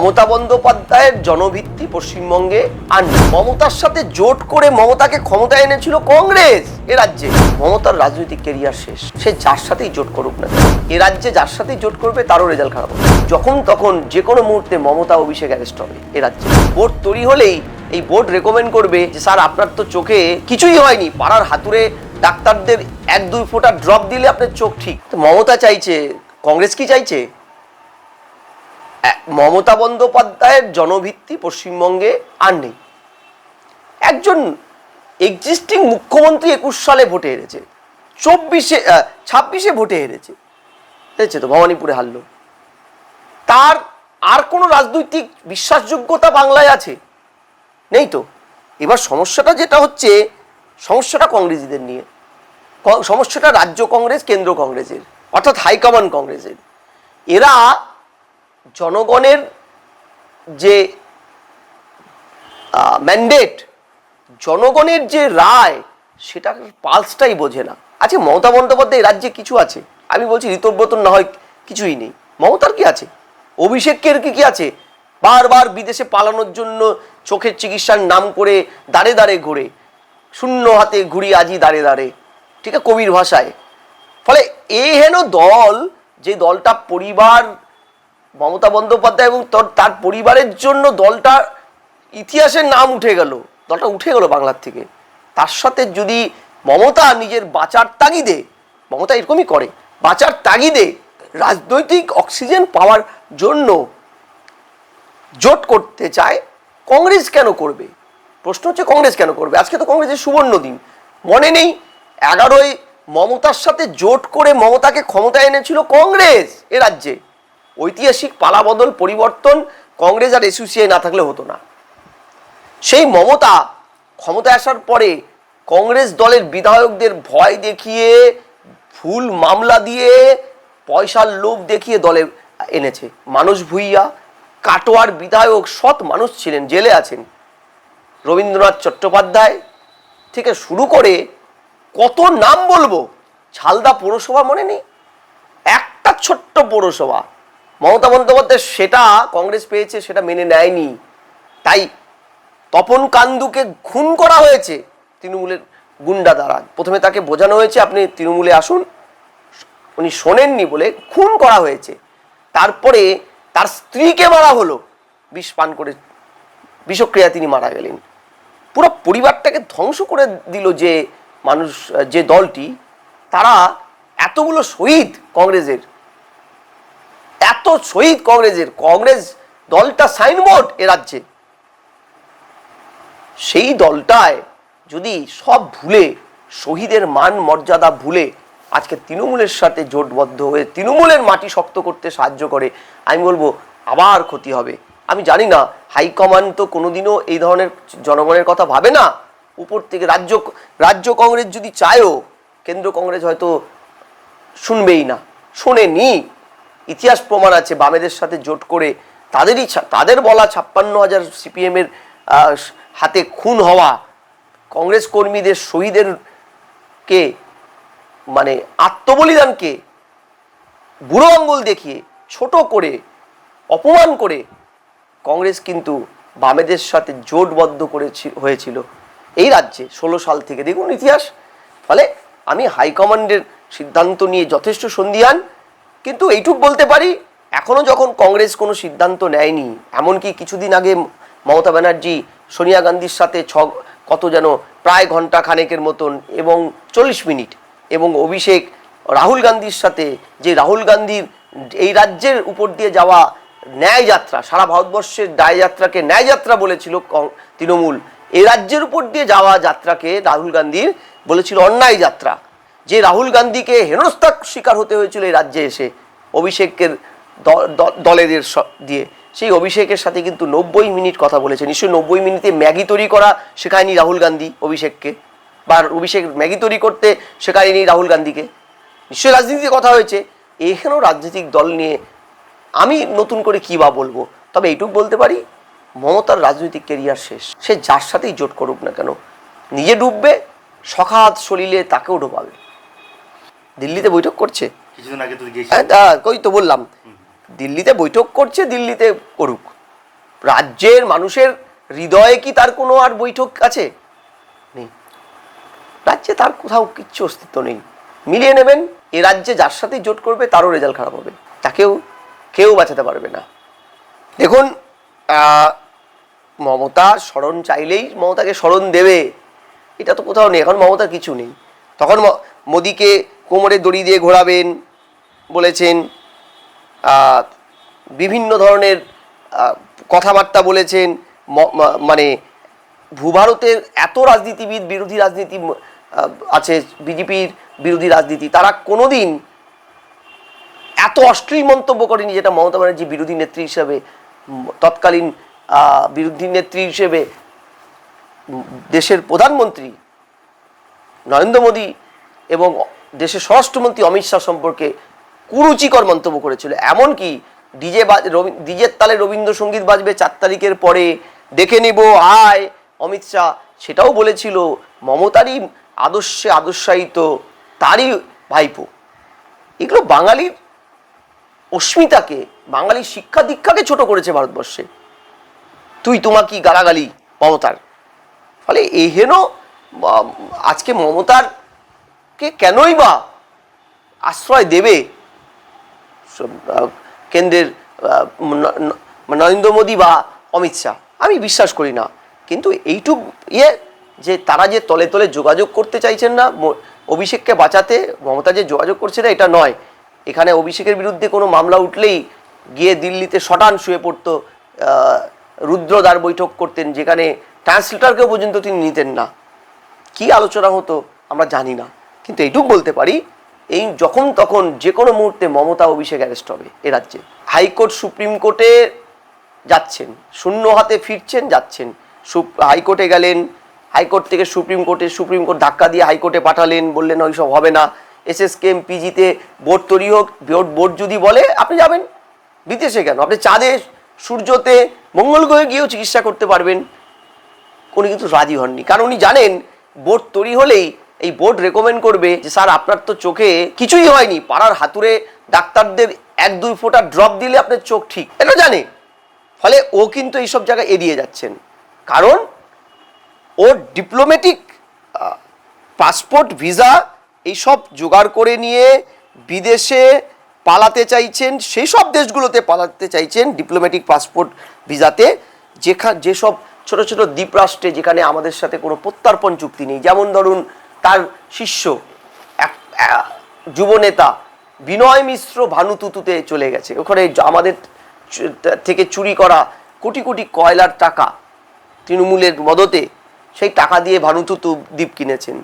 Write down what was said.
মমতা বন্দ্যোপাধ্যায়ের জনভিত্তি পশ্চিমবঙ্গে আর নেই। মমতার সাথে জোট করে মমতাকে ক্ষমতায় এনেছিল কংগ্রেস। এ রাজ্যে মমতার রাজনৈতিক কেরিয়ার শেষ। সে যার সাথেই জোট করুক না, এ রাজ্যে যার সাথেই জোট করবে তারও রেজাল্ট খারাপ হবে। যখন তখন যে কোনো মুহূর্তে মমতা অভিষেক অ্যারেস্ট হবে। এ রাজ্যে বোর্ড তৈরি হলেই এই বোর্ড রেকমেন্ড করবে যে স্যার আপনার তো চোখে কিছুই হয়নি, পাড়ার হাতুড়ে ডাক্তারদের 1-2 ফোঁটা ড্রপ দিলে আপনার চোখ ঠিক। তো মমতা চাইছে, কংগ্রেস কি চাইছে? মমতা বন্দ্যোপাধ্যায়ের জনভিত্তি পশ্চিমবঙ্গে আর নেই। একজন এক্সিস্টিং মুখ্যমন্ত্রী 21 সালে ভোটে হেরেছে, 26-এ ভোটে হেরেছে, দেখছে তো ভবানীপুরে হারলো। তার আর কোনো রাজনৈতিক বিশ্বাসযোগ্যতা বাংলায় আছে? নেই তো। এবার সমস্যাটা যেটা হচ্ছে, সমস্যাটা কংগ্রেসীদের নিয়ে, সমস্যাটা রাজ্য কংগ্রেস, কেন্দ্র কংগ্রেসের, অর্থাৎ হাইকমান্ড কংগ্রেসের। এরা জনগণের যে ম্যান্ডেট, জনগণের যে রায়, সেটার পালসটাই বোঝে না। আচ্ছা, মমতা বন্দ্যোপাধ্যায় রাজ্যে কিছু আছে? আমি বলছি ঋতব্রতর না হয় কিছুই নেই, মমতার কি আছে? অভিষেকের কি আছে? বারবার বিদেশে পালানোর জন্য চোখের চিকিৎসার নাম করে দাঁড়ে দাঁড়ে ঘুরে, শূন্য হাতে ঘুরি আজি দাঁড়ে দাঁড়ে, ঠিক আছে, কবির ভাষায়। ফলে এই হেন দল, যে দলটা পরিবার, মমতা বন্দ্যোপাধ্যায় এবং তার পরিবারের জন্য দলটা ইতিহাসের নাম উঠে গেল, দলটা উঠে গেল বাংলার থেকে। তার সাথে যদি মমতা নিজের বাঁচার তাগিদে, মমতা এরকমই করে, বাঁচার তাগিদে রাজনৈতিক অক্সিজেন পাওয়ার জন্য জোট করতে চায়, কংগ্রেস কেন করবে? প্রশ্ন হচ্ছে কংগ্রেস কেন করবে? আজকে তো কংগ্রেসের সুবর্ণ দিন, মনে নেই? 11ই মমতার সাথে জোট করে মমতাকে ক্ষমতায় এনেছিল কংগ্রেস। এ রাজ্যে ঐতিহাসিক পালাবদল, পরিবর্তন কংগ্রেস আর এসইউসিআই না থাকলে হতো না। সেই মমতা ক্ষমতায় আসার পরে কংগ্রেস দলের বিধায়কদের ভয় দেখিয়ে, ভুল মামলা দিয়ে, পয়সার লোভ দেখিয়ে দলে এনেছে। মানস ভূঁইয়া, কাটোয়ার বিধায়ক, সৎ মানুষ ছিলেন, জেলে আছেন। রবীন্দ্রনাথ চট্টোপাধ্যায় থেকে শুরু করে কত নাম বলবো, ঝালদা পৌরসভা মনে নেই? একটা ছোট্ট পৌরসভা, মমতা বন্দ্যোপাধ্যায় সেটা কংগ্রেস পেয়েছে, সেটা মেনে নেয়নি। তাই তপন কান্দুকে খুন করা হয়েছে তৃণমূলের গুন্ডা দ্বারা। প্রথমে তাকে বোঝানো হয়েছে আপনি তৃণমূলে আসুন, উনি শোনেননি বলে খুন করা হয়েছে। তারপরে তার স্ত্রীকে মারা হলো, বিষ পান করে, বিষক্রিয়া তিনি মারা গেলেন। পুরো পরিবারটাকে ধ্বংস করে দিল যে মানুষ, যে দলটি, তারা এতগুলো শহীদ কংগ্রেসের, এত শহীদ কংগ্রেসের, কংগ্রেস দলটা সাইনবোর্ড এ রাজ্যে। সেই দলটায় যদি সব ভুলে, শহীদের মান মর্যাদা ভুলে আজকে তৃণমূলের সাথে জোটবদ্ধ হয়ে তৃণমূলের মাটি শক্ত করতে সাহায্য করে, আমি বলবো আবার ক্ষতি হবে। আমি জানি না, হাইকমান্ড তো কোনোদিনও এই ধরনের জনগণের কথা ভাবে না। উপর থেকে রাজ্য কংগ্রেস যদি চায়ও, কেন্দ্র কংগ্রেস হয়তো শুনবেই না, শোনেনি। ইতিহাস প্রমাণ আছে, বামেদের সাথে জোট করে তাদের বলা 56,000 সিপিএমের হাতে খুন হওয়া কংগ্রেস কর্মীদের, শহীদেরকে, মানে আত্মবলিদানকে বুড়ো আঙ্গুল দেখিয়ে, ছোট করে, অপমান করে কংগ্রেস কিন্তু বামেদের সাথে জোটবদ্ধ হয়েছিল এই রাজ্যে 16 সাল থেকে, দেখুন ইতিহাস। ফলে আমি হাইকমান্ডের সিদ্ধান্ত নিয়ে যথেষ্ট সন্দিহান, কিন্তু এইটুক বলতে পারি, এখনো যখন কংগ্রেস কোনো সিদ্ধান্ত নেয়নি, এমনকি কিছুদিন আগে মমতা ব্যানার্জি সোনিয়া গান্ধীর সাথে কত যেন প্রায় ঘন্টা খানেকের মতন এবং 40 মিনিট, এবং অভিষেক রাহুল গান্ধীর সাথে, যে রাহুল গান্ধীর এই রাজ্যের উপর দিয়ে যাওয়া ন্যায় যাত্রা, সারা ভারতবর্ষের ন্যায় যাত্রাকে ন্যায় যাত্রা বলেছিল তৃণমূল, এই রাজ্যের উপর দিয়ে যাওয়া যাত্রাকে রাহুল গান্ধীর বলেছিল অন্যায় যাত্রা। যে রাহুল গান্ধীকে হেনস্থার শিকার হতে হয়েছিল এই রাজ্যে এসে অভিষেকের দলেদের দিয়ে, সেই অভিষেকের সাথে কিন্তু 90 মিনিট কথা বলেছে। নিশ্চয়ই 90 মিনিটে ম্যাগি তৈরি করা শেখায়নি রাহুল গান্ধী অভিষেককে, বা অভিষেক ম্যাগি তৈরি করতে শেখায়নি রাহুল গান্ধীকে। নিশ্চয়ই রাজনীতিতে কথা হয়েছে। এখানেও রাজনৈতিক দল নিয়ে আমি নতুন করে কী বা বলবো, তবে এইটুকু বলতে পারি, মমতার রাজনৈতিক কেরিয়ার শেষ। সে যার সাথেই জোট করুক না কেন, নিজে ডুববে, সখাত সলিলে তাকেও ডোবাবে। দিল্লিতে বৈঠক করছে, কিছুদিন আগে তো বললাম, দিল্লিতে বৈঠক করছে, দিল্লিতে করুক, রাজ্যের মানুষের হৃদয়ে কি তার কোনো আর বৈঠক আছে? নেই। রাজ্যে তার কোথাও কিচ্ছু অস্তিত্ব নেই। মিলিয়ে নেবেন, এ রাজ্যে যার সাথেই জোট করবে তারও রেজাল্ট খারাপ হবে, তাকেও কেউ বাঁচাতে পারবে না। দেখুন, মমতা স্মরণ চাইলেই মমতাকে স্মরণ দেবে, এটা তো কোথাও নেই। এখন মমতার কিছু নেই। তখন মোদিকে কোমরে দড়ি দিয়ে ঘোরাবেন বলেছেন, বিভিন্ন ধরনের কথাবার্তা বলেছেন। মানে ভূভারতের এত রাজনীতিবিদ, বিরোধী রাজনীতি আছে, বিজেপির বিরোধী রাজনীতি, তারা কোনোদিন এত অশ্লীল মন্তব্য করেনি যেটা মমতা ব্যানার্জি বিরোধী নেত্রী হিসেবে, তৎকালীন বিরোধী নেত্রী হিসেবে দেশের প্রধানমন্ত্রী নরেন্দ্র মোদী এবং দেশের স্বরাষ্ট্রমন্ত্রী অমিত শাহ সম্পর্কে কুরুচিকর মন্তব্য করেছিল। এমনকি ডিজের তালে রবীন্দ্রসঙ্গীত বাজবে 4 তারিখের পরে, দেখে নিব আয় অমিত শাহ, সেটাও বলেছিল। মমতারই আদর্শে আদর্শায়িত, তারই ভাইপো। এগুলো বাঙালির অস্মিতাকে, বাঙালির শিক্ষা দীক্ষাকে ছোট করেছে ভারতবর্ষে। তুই তোমাকে গালাগালি মমতার ফলে এহেন আজকে মমতারকে কেনই বা আশ্রয় দেবে কেন্দ্রের নরেন্দ্র মোদী বা অমিত শাহ, আমি বিশ্বাস করি না। কিন্তু এইটুক যে তারা যে তলে তলে যোগাযোগ করতে চাইছেন না অভিষেককে বাঁচাতে, মমতা যে যোগাযোগ করছে না এটা নয়। এখানে অভিষেকের বিরুদ্ধে কোনো মামলা উঠলেই গিয়ে দিল্লিতে শটান শুয়ে পড়তো, রুদ্রদ্বার বৈঠক করতেন, যেখানে ট্রান্সলেটরকেও পর্যন্ত তিনি নিতেন না। কি আলোচনা হতো আমরা জানি না, কিন্তু এইটুকু বলতে পারি, এই যখন তখন যে কোনো মুহূর্তে মমতা অভিষেক অ্যারেস্ট হবে এ রাজ্যে। হাইকোর্ট সুপ্রিম কোর্টে যাচ্ছেন, শূন্য হাতে ফিরছেন, যাচ্ছেন। হাইকোর্টে গেলেন, হাইকোর্ট থেকে সুপ্রিম কোর্টে, সুপ্রিম কোর্ট ধাক্কা দিয়ে হাইকোর্টে পাঠালেন, বললেন ওইসব হবে না, এসএসকেএম পিজিতে বোর্ড তৈরি হোক। বোর্ড যদি বলে আপনি যাবেন, বিদেশে কেন, আপনি চাঁদে সূর্যতে মঙ্গল গ্রহে গিয়েও চিকিৎসা করতে পারবেন। উনি কিন্তু রাজি হননি, কারণ উনি জানেন বোর্ড তৈরি হলেই এই বোর্ড রেকমেন্ড করবে যে স্যার আপনার তো চোখে কিছুই হয়নি, পাড়ার হাতুড়ে ডাক্তারদের 1-2 ফোঁটা ড্রপ দিলে আপনার চোখ ঠিক, এটা জানে। ফলে ও কিন্তু এইসব জায়গায় এড়িয়ে যাচ্ছেন, কারণ ও ডিপ্লোম্যাটিক পাসপোর্ট ভিসা এইসব জোগাড় করে নিয়ে বিদেশে পালাতে চাইছেন, সেই সব দেশগুলোতে পালাতে চাইছেন ডিপ্লোম্যাটিক পাসপোর্ট ভিসাতে, যেসব ছোট ছোট দ্বীপরাষ্ট্রে যেখানে আমাদের সাথে কোনো প্রত্যর্পণ চুক্তি নেই। যেমন ধরুন তার শিষ্য যুবনেতা বিনয় মিশ্র ভানুতুতুতে চলে গেছে, ওখানে আমাদের থেকে চুরি করা কোটি কোটি কয়লার টাকা তৃণমূলের মদতে সেই টাকা দিয়ে ভানুতুতু দ্বীপ কিনেছেন।